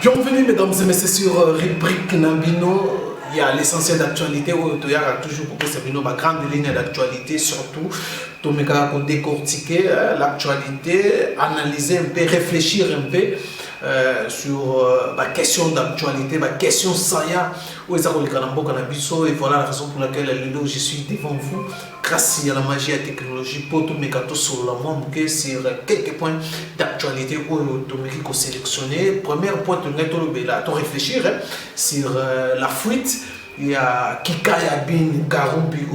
Bienvenue mesdames et messieurs sur rubrique Nambino. Il y a l'essentiel d'actualité où il y a toujours pour que c'est une grande ligne d'actualité, surtout tout le monde décortiquer l'actualité, analyser un peu, réfléchir un peu sur la question d'actualité, la question saillante où ils ont le canambo cannabiso et voilà la raison pour laquelle je suis devant vous grâce à la magie et la technologie pour tout le monde sur le monde sur quelques points d'actualité où tout le monde sélectionné. Premier point de réfléchir sur la fuite. Il y a Kikaya Bin Karumbi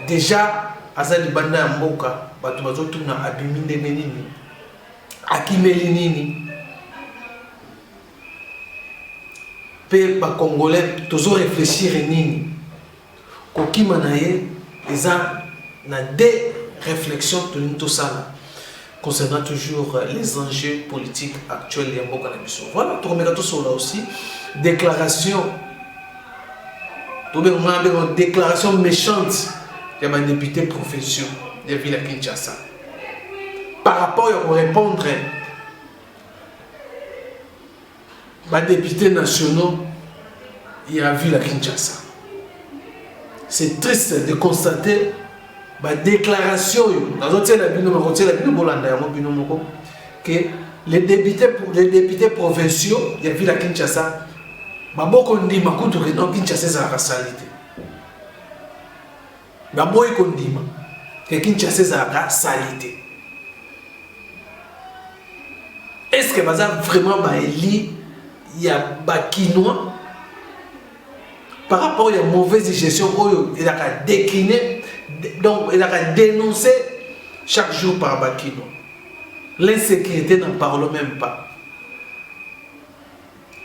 déjà Azali Banda Mboka Batubazotu na Abiminde Menini Akimelinini Pe ba Congolais toujours réfléchir nini Kokima naye eza na des réflexions tout ça concernant toujours les enjeux politiques actuels de Mboka na biso. Voilà, tout remettre tout ça là aussi déclaration. Une déclaration méchante de ma député profession de la ville de Kinshasa. Par rapport à répondre aux députés nationaux, il y a ville à Kinshasa. C'est triste de constater la déclaration que les députés provinciaux de la ville à Kinshasa Maboko ndima kutu keno Kinshasa za rasalite. Baboy kondima ke Kinshasa za rasalite. Est-ce que baza vraiment ba eli ya bakinois par rapport à la mauvaise gestion il a décliné donc il a dénoncé chaque jour par bakinois. L'insécurité n'en parle même pas.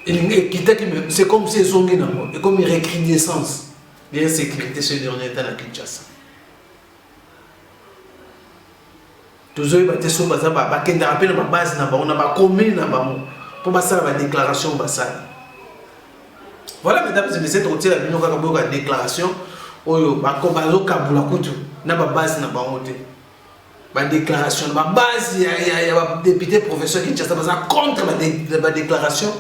C'est comme si ils ont et comme une recrudescence de l'insécurité ce dernier temps à Kinshasa. Toujours il y a des choses qui rappellent ma base, on a commune pour la déclaration. Voilà, mesdames et messieurs, on a la déclaration. On a la base. La déclaration, la base, il y a des députés professeurs qui sont contre la déclaration.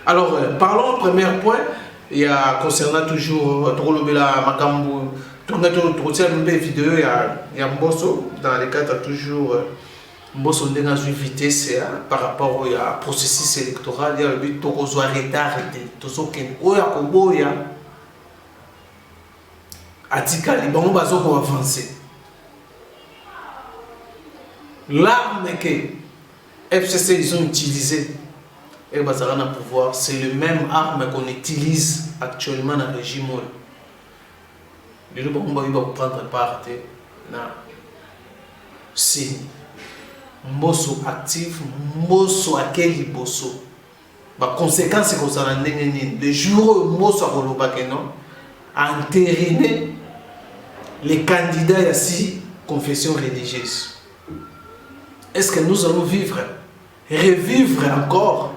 Alors, parlons au premier point. Il y a concernant toujours Makambu, vidéo, il y a Mbosso, dans les cas, toujours Mbosso dans une vitesse par rapport au processus électoral. Il y a le but de arrêter. Atika, les bons bazos vont avancer. L'arme que FCC ils ont utilisée et Bazarana pouvoir, c'est le même arme qu'on utilise actuellement dans le régime. Le bon va prendre part na si Mbosso actif, Mbosso akeli Bosso. La conséquence c'est qu'on s'en a le jour où Mbosso a entériné les candidats à 6 confessions religieuses. Est-ce que nous allons revivre encore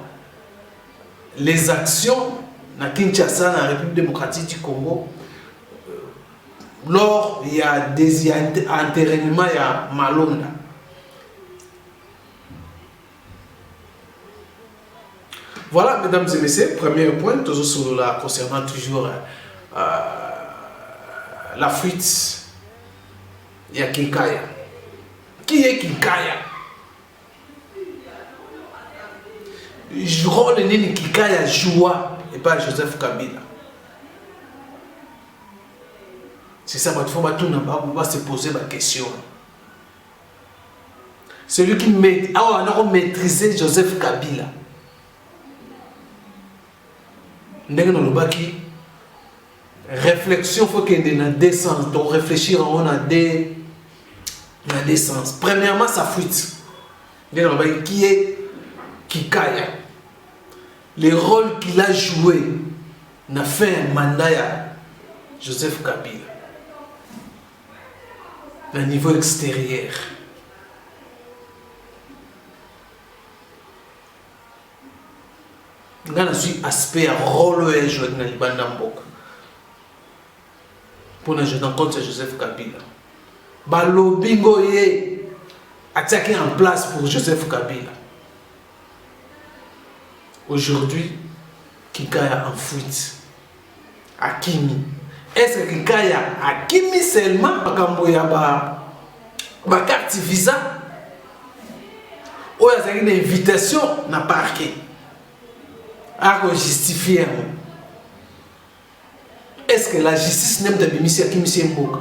les actions dans Kinshasa, dans la République démocratique du Congo, lors il y a des entérinements, il y a Malonda. Voilà, mesdames et messieurs, premier point, toujours sur la concernant toujours la fuite. Il y a Kinkaya. Qui est Kinkaya? Le rôle de Kinkaya joua et pas Joseph Kabila. C'est ça, il faut se poser ma question. Celui qui maîtrisait Joseph Kabila. Réflexion, il faut qu'il y ait dans deux sens. Donc réfléchir, on a des sens. Premièrement, sa fuite. Qui est Kikaya? Le rôle qu'il a joué n'a fait un mandat à Joseph Kabila. À niveau extérieur. Il y a un aspect à rôle et jouer dans le Bandambok. Pour ne jouer en contre Joseph Kabila. Balobingo est attaqué en place pour Joseph Kabila. aujourd'hui, Kikaya en fuite. Akimi. Est-ce que Kikaya Akimi seulement ma carte visa ou il y a une invitation na parquet à justifier? Est-ce que la justice n'aime de Bimisi Akimi Mboka?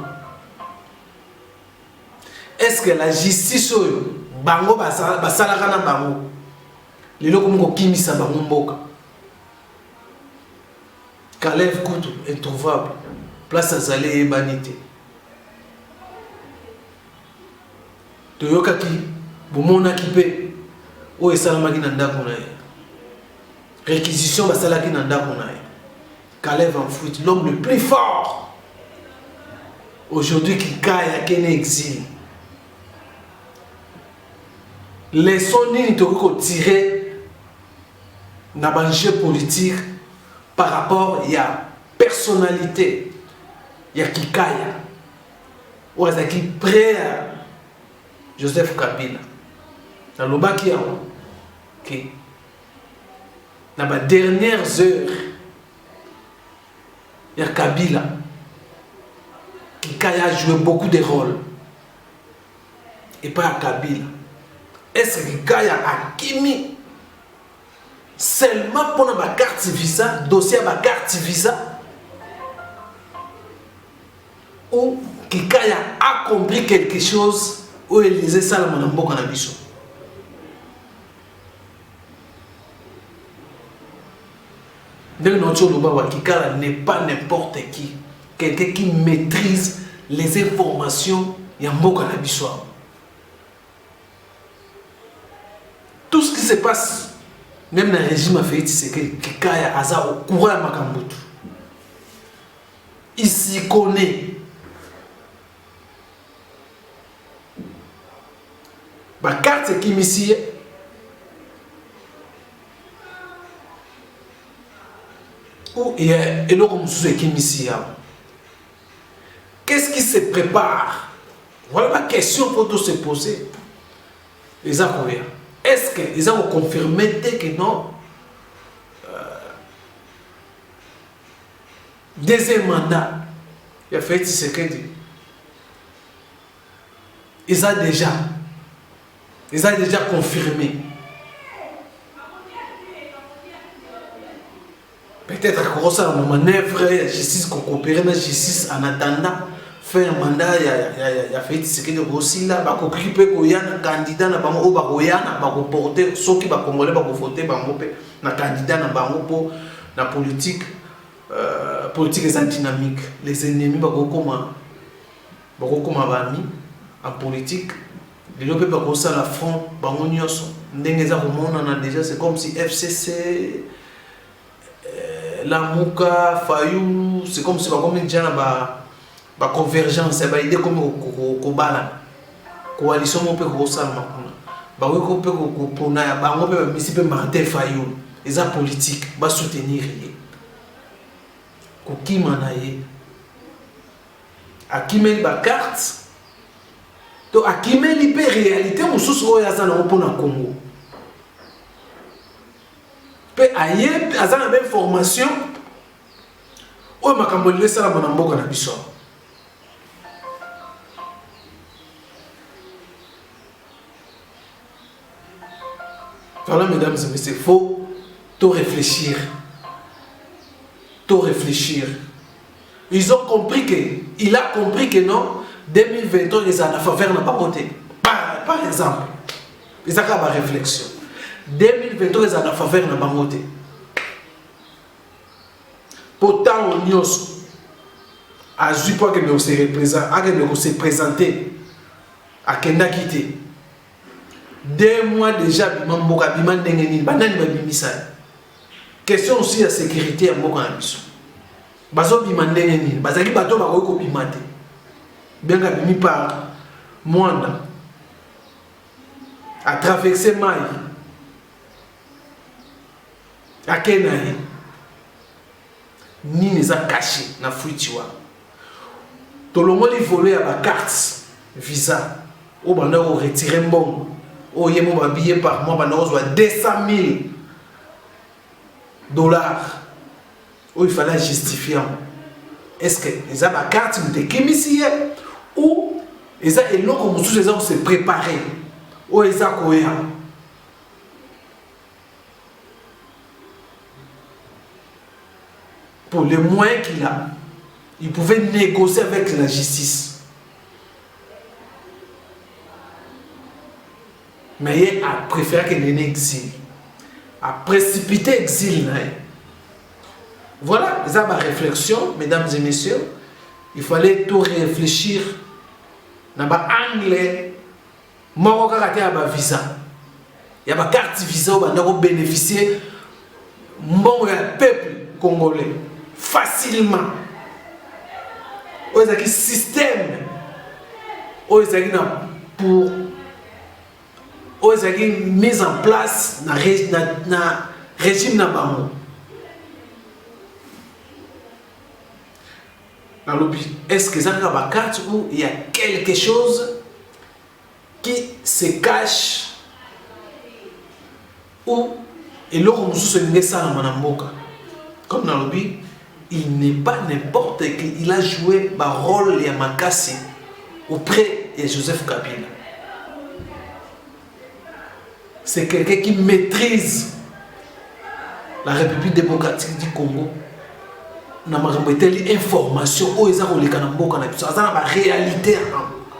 Est-ce que la justice bango basalaka na bango lelo komoko kimisa bango mboka? Kalev Kutu introuvable place à Zalé et Banité. Toyoka ki bomona kipe o esalamaki na ndako na ye. Réquisition basalaki na ndako na ye. Kalev en fuite, l'homme le plus fort. Aujourd'hui Kikaya kene exil. Leçon nini toko tirer na banjeu politique par rapport à la personnalité, il y a Kikaya, ou est-ce prêt à Joseph Kabila. Dans le bac, dans les dernières heures, il y a Kabila. Kikaya a joué beaucoup de rôles. Et pas à Kabila. Est-ce que Kikaya a Kimi seulement pour ma carte visa, dossier à ma carte visa, ou Kikaya a compris quelque chose où il disait ça dans mon mboka na biso? Kikaya n'est pas n'importe qui, quelqu'un qui maîtrise les informations ya mboka na biso. Tout ce qui se passe même dans le régime Félix Tshisekedi, Kikaya aza au courant de Makambutu. Il s'y connaît. Ma carte qui m'ici. Où il y a un autre qui m'ici. Qu'est-ce qui se prépare? Voilà ma question pour tous se poser. Les Akoya. Est-ce qu'ils ont confirmé que non? Deuxième mandat, il a fait ce qu'il dit. Ils ont déjà confirmé. Peut-être que ça, une manœuvre, la justice qu'on coopère, la justice en attendant. Faire un mandat, il a fait ce qu'il aussi là, il a occupé un candidat, il a porté ceux qui ont voté un candidat pour la politique dynamique. Les ennemis en politique, les gens peuvent faire la front, déjà c'est comme si FCC, Lamouka, Fayou, c'est comme si la convergence, c'est une idée comme la coalition peut les politique va soutenir qui manaye à qui met la carte to à qui met l'hyper réalité mususu oya za na opona Congo pe aye azana même formation o makambo lesala na mboka na biso. Voilà, mesdames et messieurs, il faut tout réfléchir. Tout réfléchir. Ils ont compris que, il a compris que non, 2023, ils ont la faveur n'a pas voté. Par exemple, ils ont une réflexion. 2023, ils ont la faveur n'a pas voté. Pourtant, on y a vu pas que nous se présenter à Kenda Kité. 2 mois déjà, question aussi de sécurité à Mboka Nabiso. Bazo bimandengeni, bazaki bato bako bimate. Bien que bimi par Mwanda a traversé Maï à Kenaï. Ni les a cachés na fuitiwa. Tout le monde volé à la carte visa. Ou banda ou retirer bon. Ou yemo babillé par mois banda ou 200 000. dollars. Où il fallait justifier. Est-ce que les a ma carte de kémisie ou les a et l'eau comme tous les gens se préparer ou les a quoi pour les moyens qu'il a, il pouvait négocier avec la justice. Mais il a préféré qu'il ait un exil, a précipité l'exil. Voilà, c'est ma réflexion, mesdames et messieurs. Il fallait tout réfléchir. Dans l'anglais, moi, il y a un visa. Il y a une carte visa pour bénéficier du peuple congolais facilement. Il y a un système pour mise en place dans le régime de est-ce que ça a une carte où il y a quelque chose qui se cache ou et l'autre se met ça dans la mboka comme dans le but il n'est pas n'importe qui, il a joué un rôle de Makassi auprès de Joseph Kabila. C'est quelqu'un qui maîtrise la République démocratique du Congo. Na makambo information o eza koleka na mboka na biso aza na ba réalité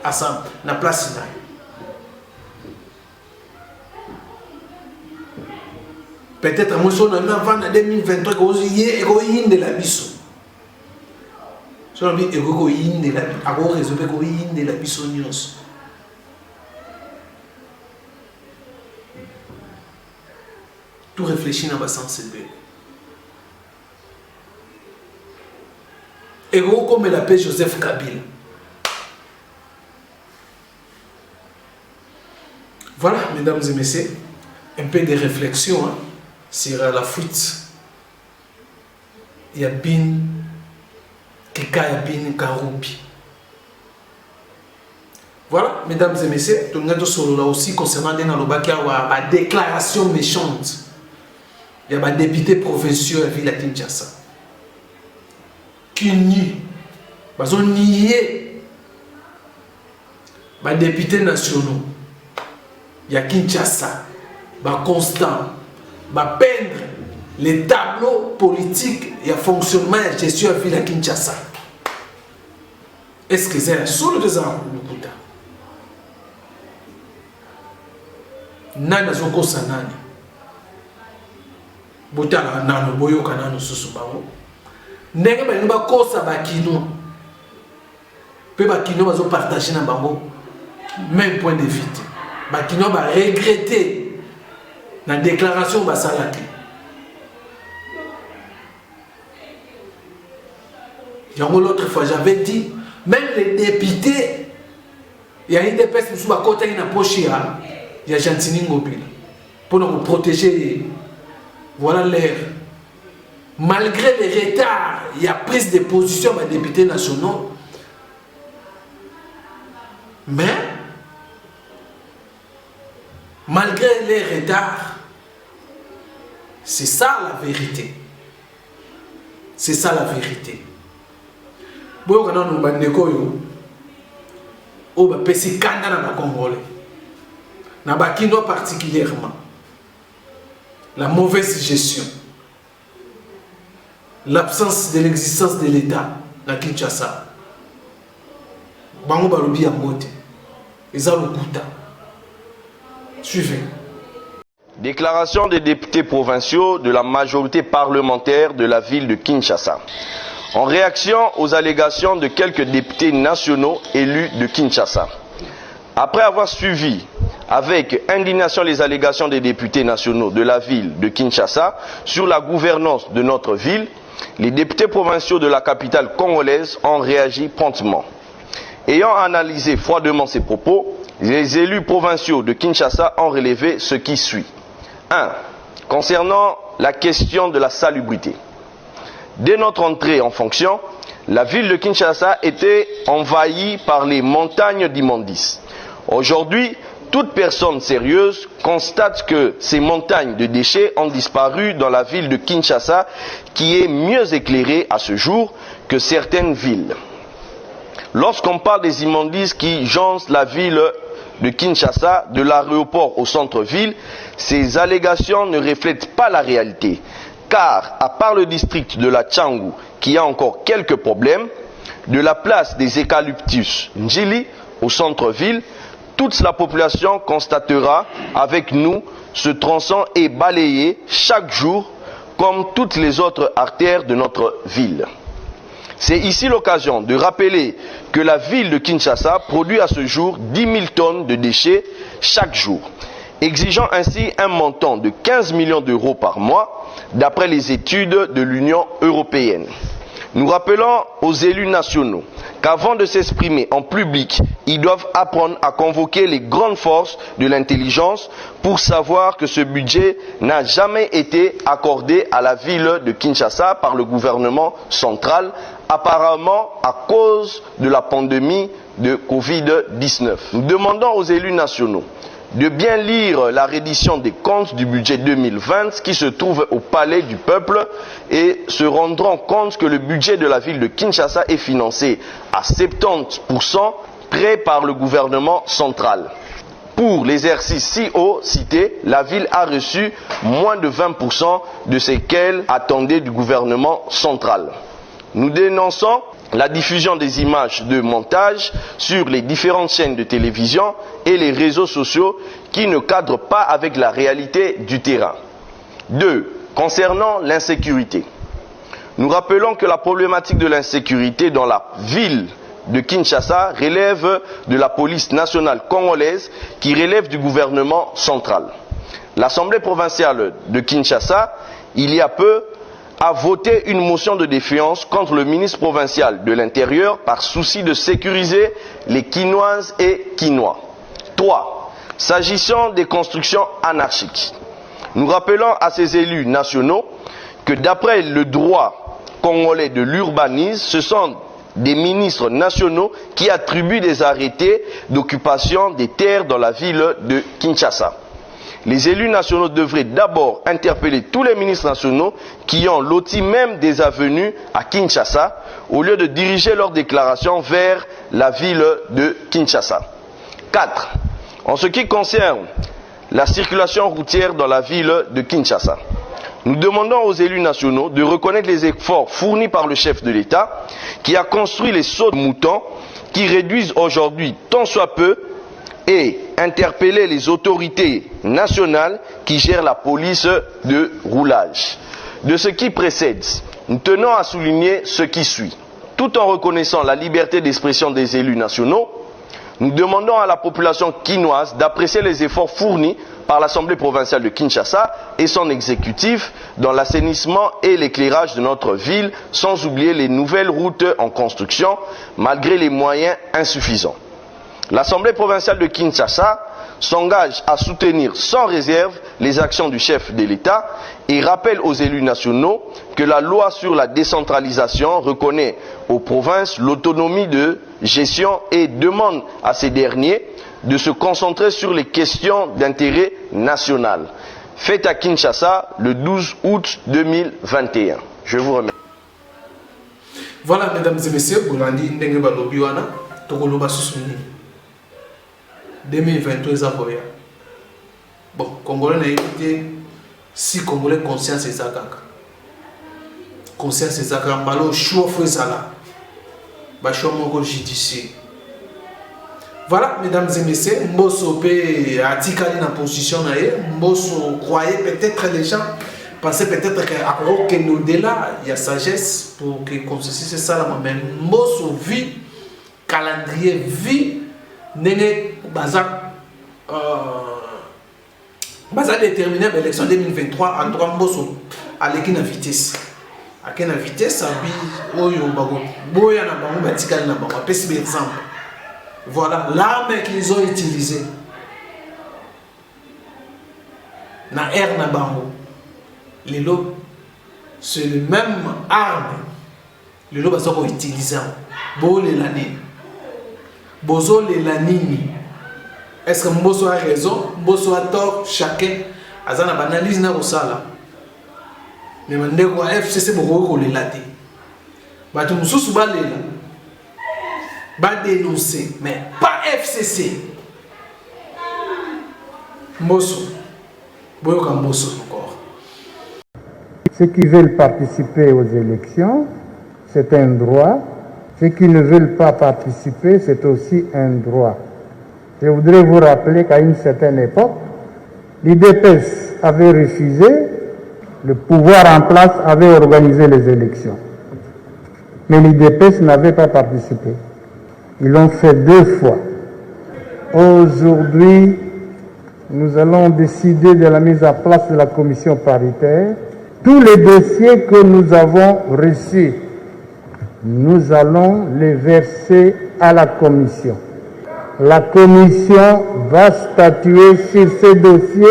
à ça na place na peut-être moi son avant 2023 ko yé ko yinde la biso so bi e ko yinde la a ko résoudre ko yinde la biso nyos tout réfléchir na ba sensibilité. Et comme il appelle Joseph Kabila. Voilà, mesdames et messieurs, un peu de réflexion sur la fuite. Il y a bin, Kika bin Karoubi. Voilà, mesdames et messieurs, tout le monde là aussi concernant la déclaration méchante. Il y a des députés provinciaux à Ville Kinshasa. Qui nie, ils ont nié les députés nationaux. Il y a Kinshasa, constant, peindre les tableaux politiques et le fonctionnement et la gestion de la ville à Kinshasa. Est-ce que c'est un seul des ans le Bouddha? Nani azoko sanani? Bouddha la nano boyo kanano susubango. Ndenge bali ba kosa bakino pe bakino bazo partager na bango même point de vue bakino ba regretter la déclaration basalaki yango l'autre fois j'avais dit même les députés il y a une des personnes qui ba kota ina poche ya Gentini Ngobila pour nous protéger voilà l'air. Malgré les retards, il y a prise de position par les députés nationaux. Mais, malgré les retards, c'est ça la vérité. C'est ça la vérité. Si on a un bandeko, on va passer kanda na Congolais. Na bakino particulièrement. La mauvaise gestion. L'absence de l'existence de l'État à Kinshasa. Bango balobi ya mbote. Eza lokuta. Suivez. Déclaration des députés provinciaux de la majorité parlementaire de la ville de Kinshasa. En réaction aux allégations de quelques députés nationaux élus de Kinshasa. Après avoir suivi avec indignation les allégations des députés nationaux de la ville de Kinshasa sur la gouvernance de notre ville, les députés provinciaux de la capitale congolaise ont réagi promptement. Ayant analysé froidement ces propos, les élus provinciaux de Kinshasa ont relevé ce qui suit. 1. Concernant la question de la salubrité. Dès notre entrée en fonction, la ville de Kinshasa était envahie par les montagnes d'immondices. Aujourd'hui, toute personne sérieuse constate que ces montagnes de déchets ont disparu dans la ville de Kinshasa, qui est mieux éclairée à ce jour que certaines villes. Lorsqu'on parle des immondices qui jonchent la ville de Kinshasa, de l'aéroport au centre-ville, ces allégations ne reflètent pas la réalité. Car, à part le district de la Tchangou, qui a encore quelques problèmes, de la place des eucalyptus Njili au centre-ville, toute la population constatera avec nous ce tronçon est balayé chaque jour comme toutes les autres artères de notre ville. C'est ici l'occasion de rappeler que la ville de Kinshasa produit à ce jour 10 000 tonnes de déchets chaque jour, exigeant ainsi un montant de 15 millions d'euros par mois, d'après les études de l'Union européenne. Nous rappelons aux élus nationaux qu'avant de s'exprimer en public, ils doivent apprendre à convoquer les grandes forces de l'intelligence pour savoir que ce budget n'a jamais été accordé à la ville de Kinshasa par le gouvernement central, apparemment à cause de la pandémie de Covid-19. Nous demandons aux élus nationaux de bien lire la reddition des comptes du budget 2020 qui se trouve au Palais du Peuple et se rendront compte que le budget de la ville de Kinshasa est financé à 70% prêt par le gouvernement central. Pour l'exercice si haut cité, la ville a reçu moins de 20% de ce qu'elle attendait du gouvernement central. Nous dénonçons la diffusion des images de montage sur les différentes chaînes de télévision et les réseaux sociaux qui ne cadrent pas avec la réalité du terrain. 2. Concernant l'insécurité. Nous rappelons que la problématique de l'insécurité dans la ville de Kinshasa relève de la police nationale congolaise qui relève du gouvernement central. L'Assemblée provinciale de Kinshasa, il y a peu, a voté une motion de défiance contre le ministre provincial de l'Intérieur par souci de sécuriser les Kinoises et Kinois. 3. S'agissant des constructions anarchiques, nous rappelons à ces élus nationaux que d'après le droit congolais de l'urbanisme, ce sont des ministres nationaux qui attribuent des arrêtés d'occupation des terres dans la ville de Kinshasa. Les élus nationaux devraient d'abord interpeller tous les ministres nationaux qui ont loti même des avenues à Kinshasa au lieu de diriger leurs déclarations vers la ville de Kinshasa. 4. En ce qui concerne la circulation routière dans la ville de Kinshasa, nous demandons aux élus nationaux de reconnaître les efforts fournis par le chef de l'État qui a construit les sauts de moutons qui réduisent aujourd'hui tant soit peu et interpeller les autorités nationales qui gèrent la police de roulage. De ce qui précède, nous tenons à souligner ce qui suit. Tout en reconnaissant la liberté d'expression des élus nationaux, nous demandons à la population quinoise d'apprécier les efforts fournis par l'Assemblée provinciale de Kinshasa et son exécutif dans l'assainissement et l'éclairage de notre ville, sans oublier les nouvelles routes en construction, malgré les moyens insuffisants. L'Assemblée provinciale de Kinshasa s'engage à soutenir sans réserve les actions du chef de l'État et rappelle aux élus nationaux que la loi sur la décentralisation reconnaît aux provinces l'autonomie de gestion et demande à ces derniers de se concentrer sur les questions d'intérêt national. Faites à Kinshasa le 12 août 2021. Je vous remercie. Voilà, mesdames et messieurs, Boulandi Ndenge Balobiwana, Tokoloba Susuni. 2023 Zakoya. Bon, Congolais n'a écouté si Congolais conscience et Zakaka. Conscience et Zakaka, Mbalo, chauffe Zala. Bacho Mongo judiciaire. Voilà, mesdames et messieurs, Mbosso P a dit qu'elle est en position naïe. Mbosso croyait peut-être les gens, pensaient peut-être qu'à aucun au-delà, il y a sagesse pour que conscience c'est ça, mais Mbosso vit, calendrier vit. N'est pas déterminé l'élection 2023 en trois Mbosso à l'équipe vitesse. À quelle vitesse ça bi oyo bago boya na bango batikali na bango pesi exemple. Voilà l'arme qu'ils ont utilisée. Na air na bango. Lelo c'est le même arme. Lelo bazoko utiliser. Bo le lani. Bozo le lanini Est-ce que Mbosso a raison, Mbosso a tort, chacun a une analyse na kosala. Mais mandeko FCC boko ko lelate. Ba tu mususu ba lela. Ba dénoncer, mais pas FCC. Mbosso. Boyoka Mbosso encore. Ceux qui veulent participer aux élections, c'est un droit. Ceux qui ne veulent pas participer, c'est aussi un droit. Je voudrais vous rappeler qu'à une certaine époque, l'IDPS avait refusé, le pouvoir en place avait organisé les élections. Mais l'IDPS n'avait pas participé. Ils l'ont fait 2 fois. Aujourd'hui, nous allons décider de la mise en place de la commission paritaire. Tous les dossiers que nous avons reçus, nous allons les verser à la commission. La commission va statuer sur ces dossiers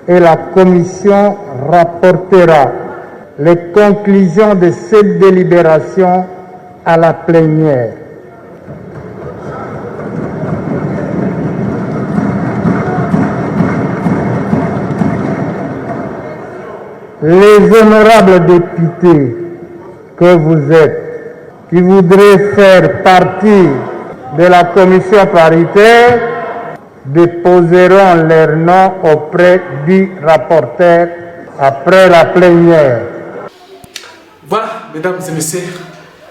et la commission rapportera les conclusions de cette délibération à la plénière. Les honorables députés que vous êtes, qui voudraient faire partie de la commission paritaire, déposeront leur nom auprès du rapporteur après la plénière. Voilà, mesdames et messieurs,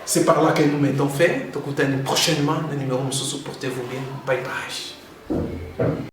c'est par là que nous mettons fin. Donc, prochainement, le numéro de Portez-vous bien. Bye bye.